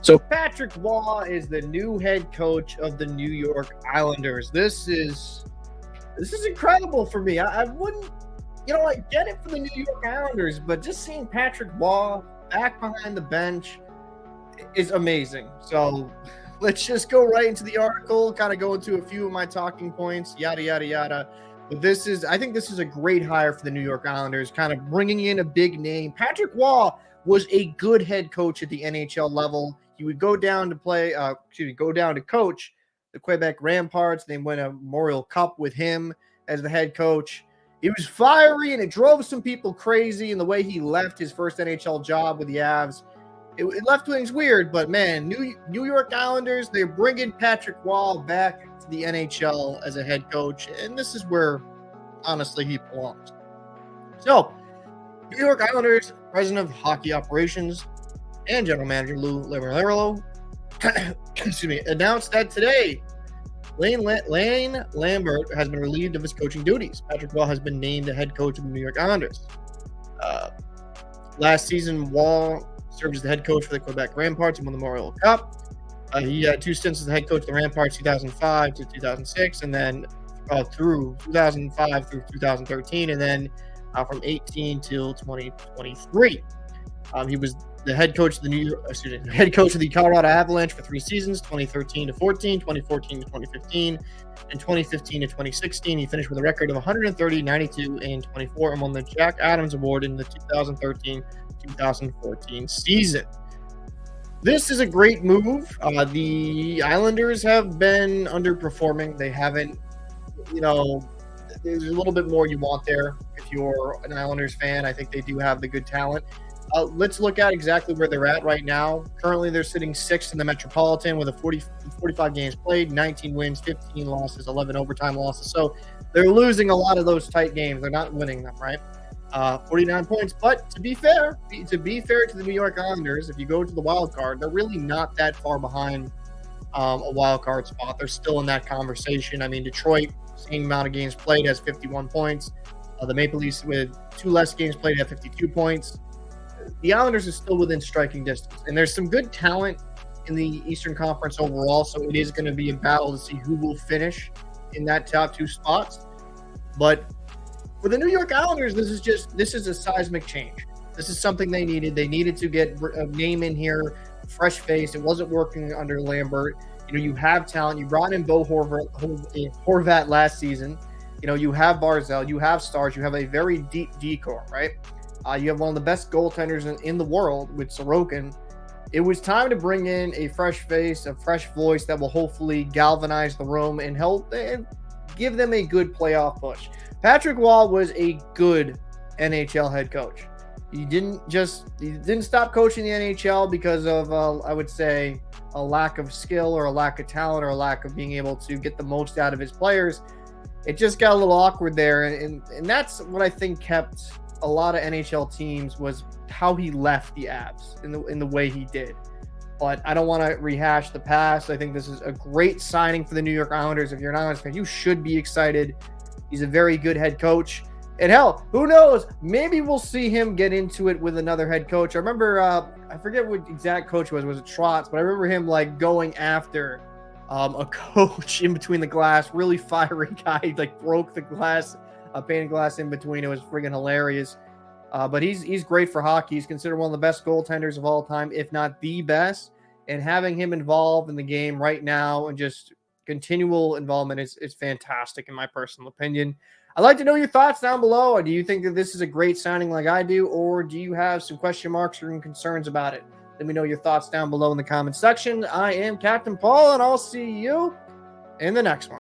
So Patrick Waugh is the new head coach of the New York Islanders. This is incredible for me. I wouldn't, I get it for the New York Islanders, but just seeing Patrick Waugh back behind the bench is amazing. So let's just go right into the article, kind of go into a few of my talking points, yada, yada, yada. But I think this is a great hire for the New York Islanders, kind of bringing in a big name. Patrick Waugh was a good head coach at the NHL level. He would go down to go down to coach the Quebec Ramparts. They win a Memorial Cup with him as the head coach. He was fiery, and it drove some people crazy in the way he left his first NHL job with the Avs. It left things weird, but man, New York Islanders, they're bringing Patrick Waugh back to the NHL as a head coach, and this is where, honestly, he belongs. So, New York Islanders president of hockey operations and general manager Lou Lamoriello announced that today Lane Lambert has been relieved of his coaching duties. Patrick Waugh has been named the head coach of the New York Islanders. Last season, Waugh served as the head coach for the Quebec Ramparts and won the Memorial Cup. He had two stints as the head coach of the Ramparts, 2005 to 2006, and then through 2005 through 2013, and then from 18 till 2023. He was the head coach of the Colorado Avalanche for 3 seasons, 2013 to 14, 2014 to 2015, and 2015 to 2016. He finished with a record of 130, 92, and 24, and won the Jack Adams Award in the 2013-2014 season. This is a great move. The Islanders have been underperforming. They haven't, there's a little bit more you want there if you're an Islanders fan. I think they do have the good talent. Let's look at exactly where they're at right now. Currently, they're sitting 6th in the Metropolitan with 45 games played, 19 wins, 15 losses, 11 overtime losses. So they're losing a lot of those tight games. They're not winning them, right? 49 points. But to be fair to the New York Islanders, if you go to the wild card, they're really not that far behind a wild card spot. They're still in that conversation. I mean, Detroit, same amount of games played, has 51 points. The Maple Leafs with 2 less games played have 52 points. The Islanders are still within striking distance, and there's some good talent in the Eastern Conference overall, so it is going to be a battle to see who will finish in that top 2 spots. But for the New York Islanders, this is a seismic change. This is something they needed. They needed to get a name in here, a fresh face. It wasn't working under Lambert. You have talent. You brought in Bo Horvat last season. You have Barzal, you have stars, you have a very deep decor, right? You have one of the best goaltenders in the world with Sorokin. It was time to bring in a fresh face, a fresh voice that will hopefully galvanize the room and help and give them a good playoff push. Patrick Waugh was a good NHL head coach. He didn't stop coaching the NHL because of, I would say, a lack of skill or a lack of talent or a lack of being able to get the most out of his players. It just got a little awkward there, and that's what I think kept a lot of NHL teams was how he left the Avs in the way he did. But I don't want to rehash the past. I think this is a great signing for the New York Islanders. If you're an Islanders fan, you should be excited. He's a very good head coach. And hell, who knows? Maybe we'll see him get into it with another head coach. I remember, I forget what exact coach was it Trotz, but I remember him going after a coach in between the glass, really fiery guy, broke the glass, painted glass in between. It was friggin' hilarious. But he's great for hockey. He's considered one of the best goaltenders of all time, if not the best. And having him involved in the game right now and just continual involvement is fantastic, in my personal opinion. I'd like to know your thoughts down below. Do you think that this is a great signing like I do, or do you have some question marks or concerns about it? Let me know your thoughts down below in the comment section. I am Captain Paul, and I'll see you in the next one.